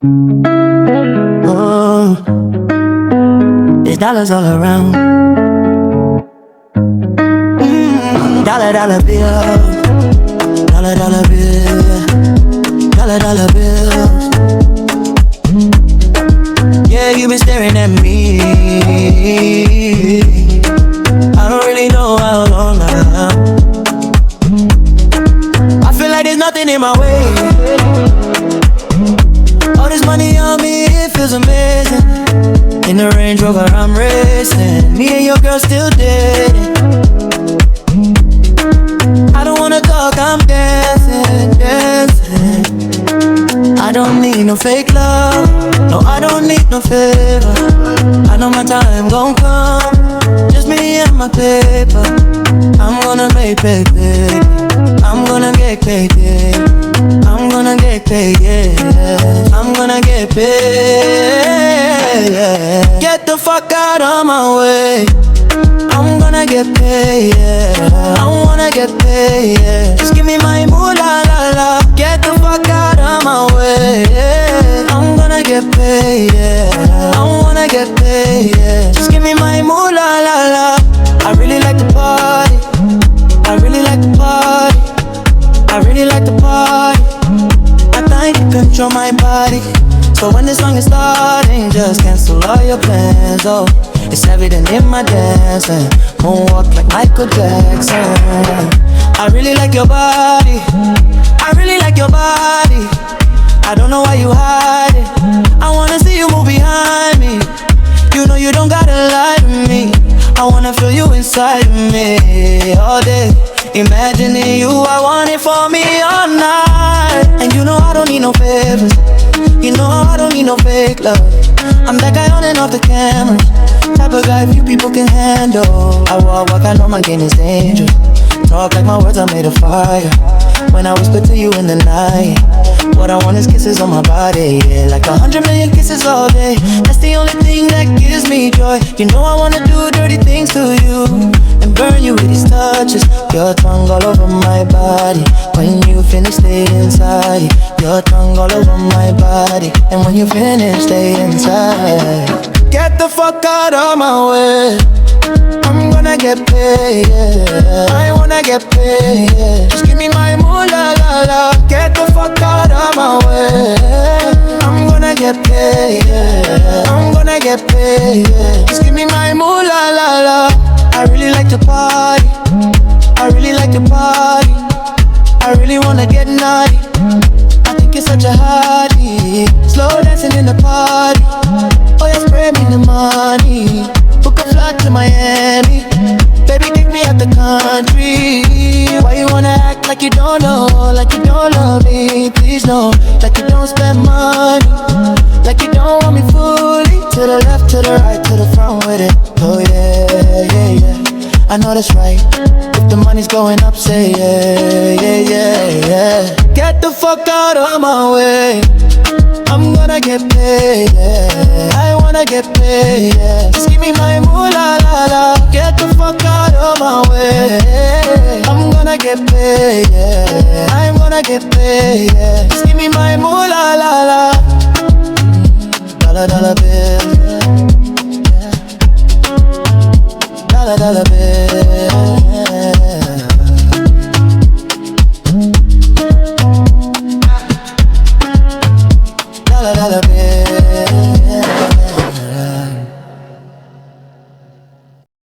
Oh, there's dollars all around. Dollar, dollar bill. Dollar, dollar bill. Dollar, dollar bills. Yeah, you've been staring at me. I don't really know how long now. I feel like there's nothing in my way. All this money on me, it feels amazing. In the Range Rover, I'm racing. Me and your girl still dating. I don't wanna talk, I'm dancing, dancing. I don't need no fake love. No, I don't need no favor. I know my time gon' come. Just me and my paper. I'm gonna make paid, baby. I'm gonna get paid, yeah. I'm gonna get paid, yeah. I'm gonna get paid, yeah. Get the fuck out of my way. I'm gonna get paid, yeah. I wanna get paid, yeah. Just give me my moolah la la. Get the fuck out of my way, yeah. I'm gonna get paid, yeah. I wanna get paid, yeah. Just give me my moolah la la. I really like the party. I really like the party. I really like the party. I think you control my body. So when this song is starting, just cancel all your plans, oh. It's evident in my dancing. Moonwalk like Michael Jackson. I really like your body. I really like your body. I don't know why you hide it. I wanna see you move behind me. You know you don't gotta lie to me. I wanna feel you inside of me all day. Imagining you, I want it for me all night. And you know I don't need no favors. You know I don't need no fake love. I'm that guy on and off the camera. Type of guy few people can handle. I walk, I know my game is dangerous. Talk like my words are made of fire. When I whisper to you in the night, what I want is kisses on my body, yeah. Like 100 million kisses all day. That's the only thing that gives me joy. You know I wanna do dirty things to you and burn you with these touches. Your tongue all over my body. When you finish, stay inside. Your tongue all over my body. And when you finish, stay inside. Get the fuck out of my way. I'm gonna get paid, yeah. I wanna get paid, yeah. Just give me my moolah la la. Get the fuck out of my way. I'm gonna get paid, yeah. I'm gonna get paid, yeah. Just give me my moolah la la. I really like to party. I really like to party. I really wanna get naughty. I think it's such a hottie. Slow dancing in the party. Oh yeah, spray me the money. Book a flight to Miami. Baby, take me out the country. Why you wanna act like you don't know? Like you don't love me, please no. Like you don't spend money. Like you don't want me fully. To the left, to the right, to the front with it. Oh yeah, yeah, yeah. I know that's right. If the money's going up, say yeah, yeah, yeah, yeah. Get the fuck out of my way. I'm gonna get paid, yeah. I wanna get paid, yeah. Just give me my moolah la la. Get the fuck out of my way. I'm gonna get paid, yeah. I'm gonna get paid, yeah. Just give me my moolah la la. Dollar, dollar bill, yeah. Dollar, dollar bill, yeah. Dollar, dollar bill.